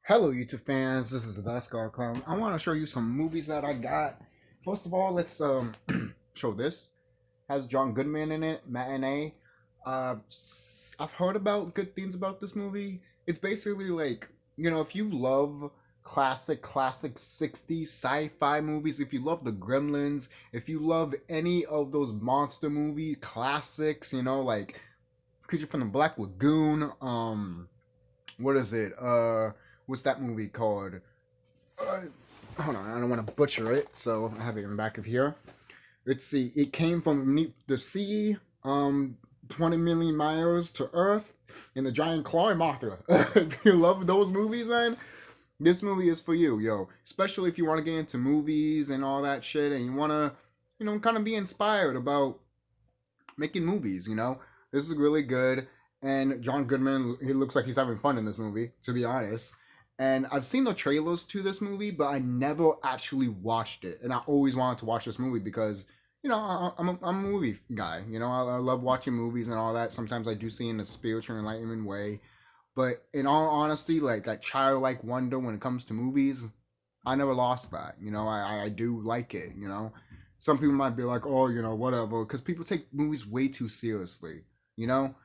Hello, YouTube fans. This is TheSkullKlown. I want to show you some movies that I got. First of all, let's show this. Has John Goodman in it. Matinee. I've heard about good things about this movie. It's basically like, if you love classic 60s sci-fi movies, if you love the Gremlins, if you love any of those monster movie classics, like Creature from the Black Lagoon, what is it? What's that movie called? Uh, Hold on, I don't want to butcher it, so I have it in the back of here. Let's see. It came from beneath the sea, 20 million miles to Earth, in the giant claw Mothra. If you love those movies, man, this movie is for you, yo. Especially if you want to get into movies and all that shit, and you want to, kind of be inspired about making movies. This is really good. And John Goodman, he looks like he's having fun in this movie, to be honest. And I've seen the trailers to this movie, but I never actually watched it. And I always wanted to watch this movie because, I'm a movie guy. I love watching movies and all that. Sometimes I do see in a spiritual enlightenment way. But in all honesty, like that childlike wonder when it comes to movies, I never lost that. I do like it. Some people might be like, oh, whatever. Because people take movies way too seriously, you know?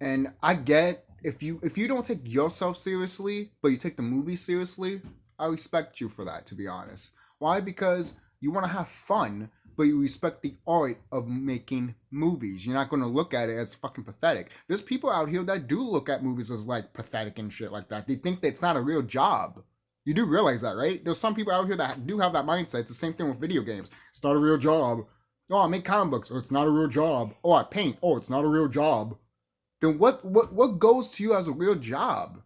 And I get if you don't take yourself seriously, but you take the movie seriously, I respect you for that, to be honest. Why? Because you want to have fun, but you respect the art of making movies. You're not going to look at it as fucking pathetic. There's people out here that do look at movies as like pathetic and shit like that. They think that it's not a real job. You do realize that, right? There's some people out here that do have that mindset. It's the same thing with video games. It's not a real job. Oh, I make comic books. Oh, it's not a real job. Oh, I paint. Oh, it's not a real job. Then what goes to you as a real job?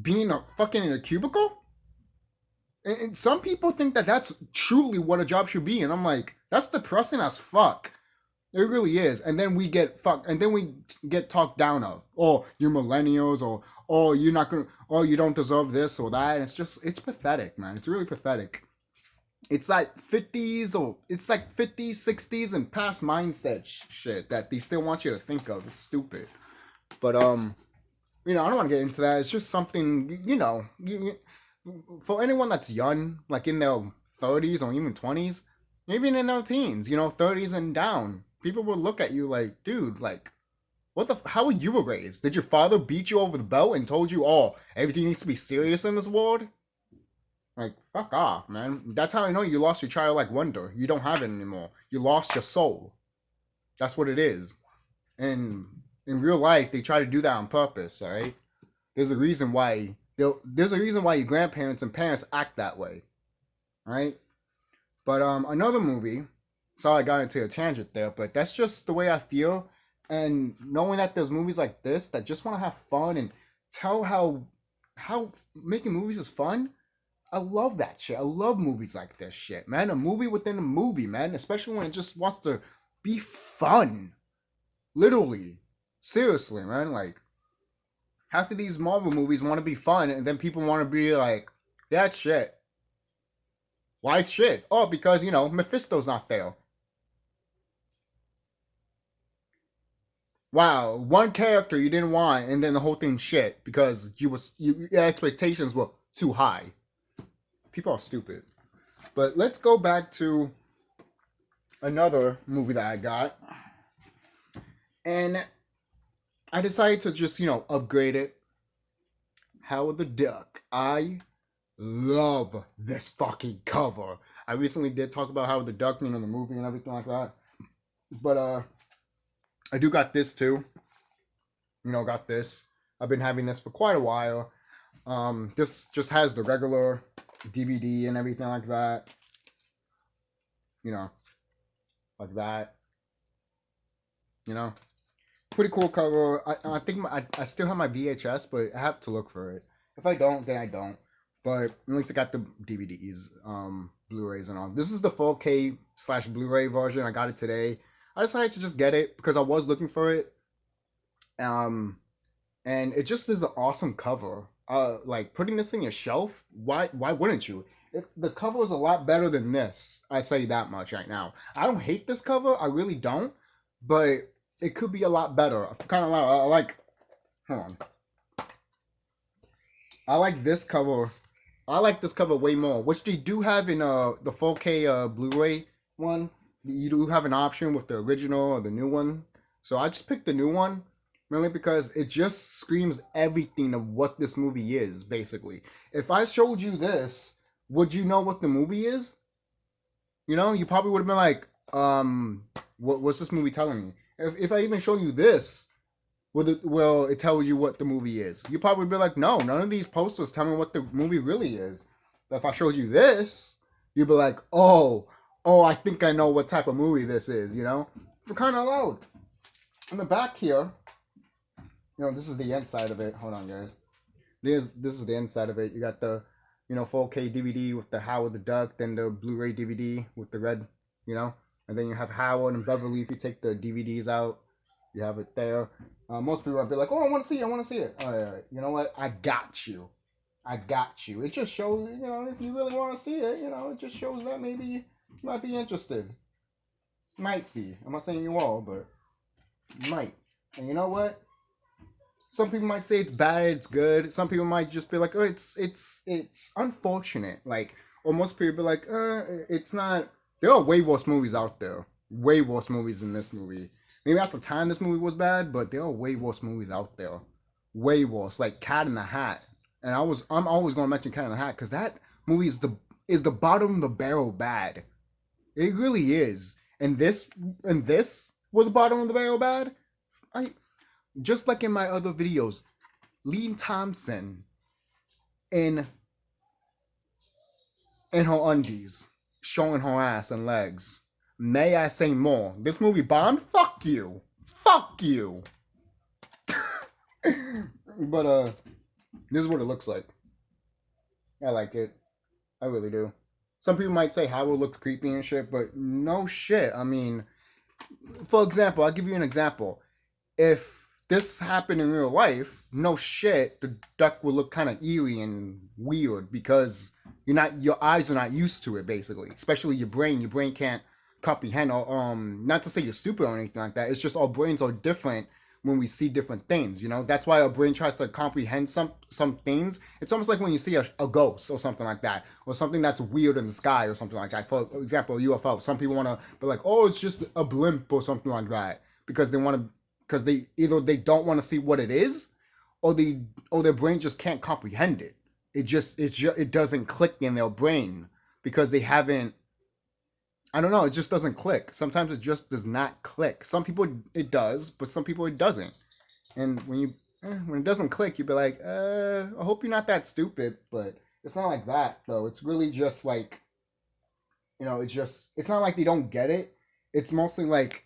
Being a fucking in a cubicle? And some people think that that's truly what a job should be, and I'm like, that's depressing as fuck. It really is. And then we get fucked, and then we get talked down of. Oh, you're millennials, or oh, you're not gonna, oh, you don't deserve this or that. And it's pathetic, man. It's really pathetic. It's like 50s or it's like 50s, 60s and past mindset shit that they still want you to think of. It's stupid. But I don't want to get into that. It's just something, for anyone that's young, like in their 30s or even 20s, maybe in their teens, 30s and down, people will look at you like, dude, like, how were you raised? Did your father beat you over the belt and told you, oh, everything needs to be serious in this world? Like, fuck off, man. That's how I know you lost your childlike wonder. You don't have it anymore. You lost your soul. That's what it is. And in real life, they try to do that on purpose, all right? There's a reason why your grandparents and parents act that way, all right? But another movie, sorry I got into a tangent there, but that's just the way I feel. And knowing that there's movies like this that just want to have fun and tell how making movies is fun, I love that shit. I love movies like this shit, man. A movie within a movie, man. Especially when it just wants to be fun. Literally. Seriously, man. Like, half of these Marvel movies want to be fun, and then people want to be like, that shit. Why shit? Oh, because, Mephisto's not there. Wow, one character you didn't want, and then the whole thing shit because your expectations were too high. People are stupid. But let's go back to another movie that I got. And I decided to just, upgrade it. Howard the Duck. I love this fucking cover. I recently did talk about Howard the Duck, the movie and everything like that. But I do got this too. Got this. I've been having this for quite a while. This just has the regular DVD and everything like that. Like that. Pretty cool cover. I think I still have my VHS, but I have to look for it. If I don't, then I don't. But at least I got the DVDs, Blu-rays and all. This is the 4K/Blu-ray version. I got it today. I decided to just get it because I was looking for it. And it just is an awesome cover. Like putting this in your shelf, why wouldn't you? The cover is a lot better than this. I tell you that much right now. I don't hate this cover, I really don't, but it could be a lot better. I like, hold on. I like this cover. I like this cover way more, which they do have in the 4K Blu-ray one. You do have an option with the original or the new one. So I just picked the new one mainly because it just screams everything of what this movie is, basically. If I showed you this, would you know what the movie is? You know, you probably would have been like, what's this movie telling me? If I even show you this, will it tell you what the movie is? You probably be like, no, none of these posters tell me what the movie really is. But if I showed you this, you'd be like, I think I know what type of movie this is, you know? For crying out loud. In the back here, you know, this is the inside of it. Hold on, guys. This is the inside of it. You got the, 4K DVD with the Howard the Duck, then the Blu-ray DVD with the red, and then you have Howard and Beverly. If you take the DVDs out, you have it there. Most people would be like, oh, I want to see it. All right. You know what? I got you. It just shows, if you really want to see it, it just shows that maybe you might be interested. Might be. I'm not saying you all, but might. And you know what? Some people might say it's bad, it's good. Some people might just be like, oh, it's unfortunate. Like, or most people be like, it's not. There are way worse movies out there. Way worse movies than this movie. Maybe at the time this movie was bad, but there are way worse movies out there. Way worse. Like Cat in the Hat. And I'm always gonna mention Cat in the Hat because that movie is the bottom of the barrel bad. It really is. And this was the bottom of the barrel bad. Just like in my other videos, Lee Thompson in her undies, showing her ass and legs. May I say more? This movie bombed? Fuck you. But this is what it looks like. I like it. I really do. Some people might say Howard looks creepy and shit, but no shit. I mean, for example, I'll give you an example. If this happened in real life, no shit, the duck would look kind of eerie and weird because your eyes are not used to it, basically. Especially your brain. Your brain can't comprehend, or not to say you're stupid or anything like that. It's just our brains are different when we see different things. That's why our brain tries to comprehend some things. It's almost like when you see a ghost or something like that, or something that's weird in the sky or something like that. For example, a UFO. Some people want to be like, oh, it's just a blimp or something like that, because they either they don't want to see what it is, or their brain just can't comprehend it. It doesn't click in their brain because they haven't. I don't know. It just doesn't click. Sometimes it just does not click. Some people it does, but some people it doesn't. And when it doesn't click, you'd be like, I hope you're not that stupid. But it's not like that though. It's really just like, it's not like they don't get it. It's mostly like,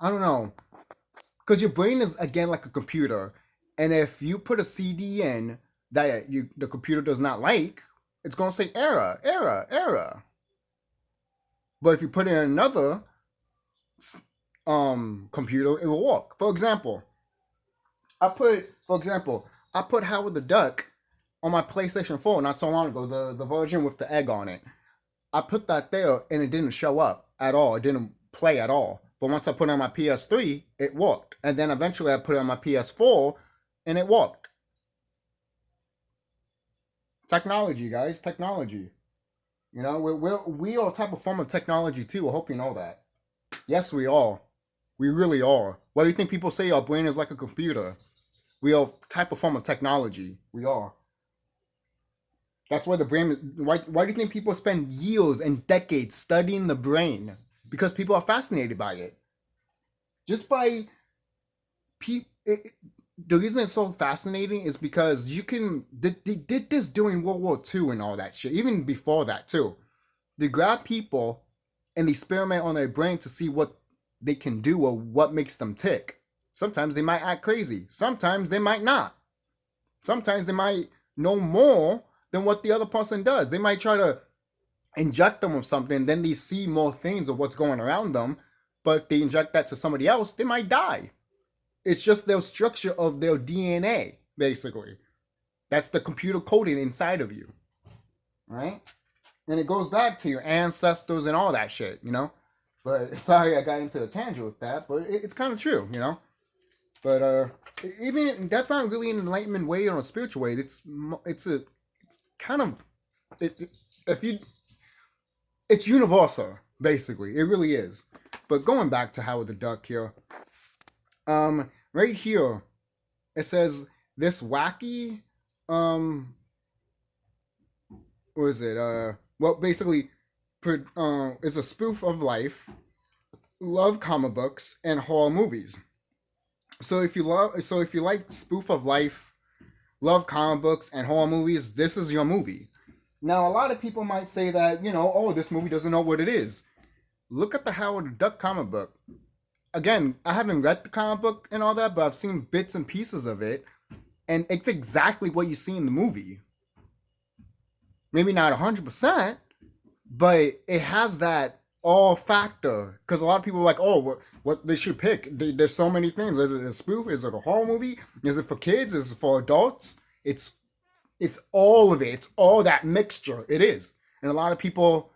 I don't know, because your brain is again like a computer, and if you put a CD in that the computer does not like, it's gonna say error, error, error. But if you put in another computer, it will work. For example, I put Howard the Duck on my PlayStation 4 not so long ago, the version with the egg on it. I put that there and it didn't show up at all. It didn't play at all. But once I put it on my PS3, it worked. And then eventually I put it on my PS4 and it worked. Technology, guys, technology. We are a type of form of technology too. I hope you know that. Yes, we are. We really are. Why do you think people say our brain is like a computer? We are a type of form of technology. We are. That's why the brain. Why do you think people spend years and decades studying the brain? Because people are fascinated by it. Just by the reason it's so fascinating is because they did this during World War II and all that shit, even before that too. They grab people and they experiment on their brain to see what they can do or what makes them tick. Sometimes they might act crazy. Sometimes they might not. Sometimes they might know more than what the other person does. They might try to inject them with something, then they see more things of what's going around them. But if they inject that to somebody else, they might die. It's just their structure of their DNA, basically. That's the computer coding inside of you. Right? And it goes back to your ancestors and all that shit, But sorry I got into a tangent with that, but it's kind of true, But even that's not really an enlightenment way or a spiritual way. It's kind of if you it's universal basically. It really is. But going back to Howard the Duck here, right here it says this wacky what is it? Well, basically, it's a spoof of life, love comic books, and horror movies. So if you like spoof of life, love comic books, and horror movies, this is your movie. Now, a lot of people might say that oh, this movie doesn't know what it is. Look at the Howard the Duck comic book. Again, I haven't read the comic book and all that, but I've seen bits and pieces of it, and it's exactly what you see in the movie. Maybe not 100%, but it has that all factor. Because a lot of people are like, oh, what they should pick. There's so many things. Is it a spoof? Is it a horror movie? Is it for kids? Is it for adults? It's all of it. It's all that mixture. It is. And a lot of people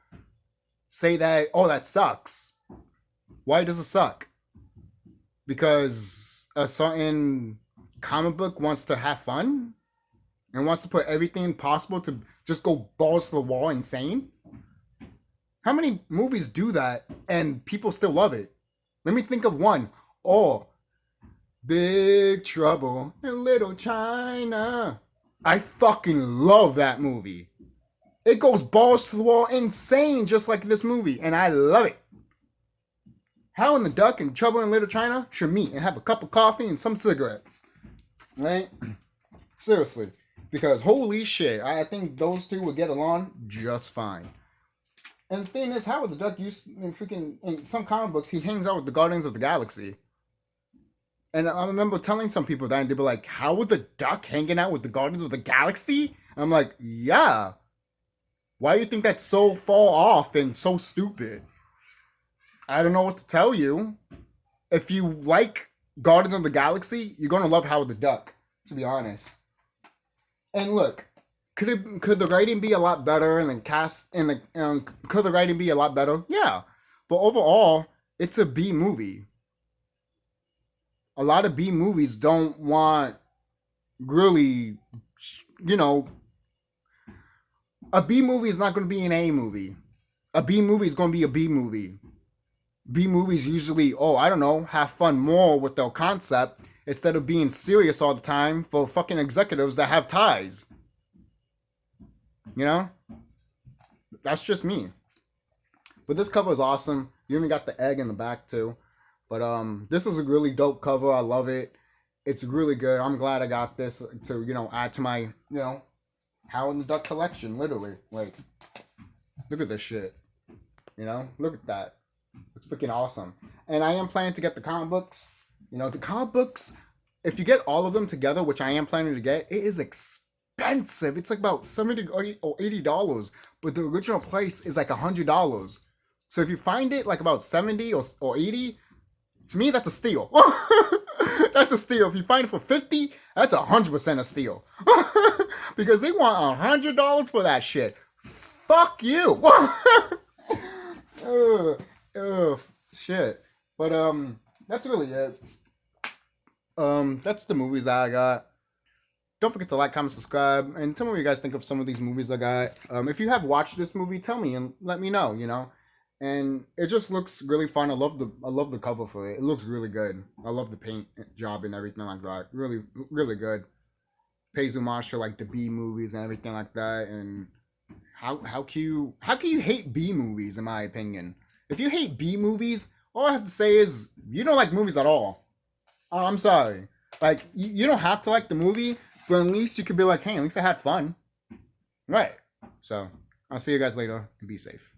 say that, oh, that sucks. Why does it suck? Because a certain comic book wants to have fun and wants to put everything possible to just go balls to the wall insane. How many movies do that and people still love it? Let me think of one. Oh, Big Trouble in Little China. I fucking love that movie. It goes balls to the wall insane just like this movie, and I love it. Howard the Duck and Trouble in Little China should meet and have a cup of coffee and some cigarettes. Right? Seriously. Because holy shit, I think those two would get along just fine. And the thing is, Howard the Duck in some comic books, he hangs out with the Guardians of the Galaxy. And I remember telling some people that, and they'd be like, Howard the Duck hanging out with the Guardians of the Galaxy? And I'm like, yeah. Why do you think that's so far off and so stupid? I don't know what to tell you. If you like Guardians of the Galaxy, you're going to love Howard the Duck, to be honest. And look, could the writing be a lot better and the cast and could the writing be a lot better? Yeah. But overall, it's a B movie. A lot of B movies don't want really, a B movie is not going to be an A movie. A B movie is going to be a B movie. B movies usually, have fun more with their concept instead of being serious all the time for fucking executives that have ties. That's just me. But this cover is awesome. You even got the egg in the back too. But this is a really dope cover. I love it. It's really good. I'm glad I got this to, add to my, Howard the Duck collection, literally. Like, look at this shit. Look at that. It's freaking awesome. And I am planning to get the comic books. The comic books, if you get all of them together, which I am planning to get, it is expensive. It's like about $70 or $80. But the original price is like $100. So if you find it like about $70 or $80, to me, that's a steal. That's a steal. If you find it for $50, that's 100% a steal. Because they want $100 for that shit. Fuck you. Shit. But that's really it. That's the movies that I got. Don't forget to like, comment, subscribe, and tell me what you guys think of some of these movies I got. If you have watched this movie, tell me and let me know. And it just looks really fun. I love the cover for it. It looks really good. I love the paint job and everything like that. Really, really good. Pays homage to like the B movies and everything like that. And how can you hate B movies? In my opinion, if you hate B movies, all I have to say is you don't like movies at all. I'm sorry. Like you don't have to like the movie, but at least you could be like, hey, at least I had fun. Right. So I'll see you guys later and be safe.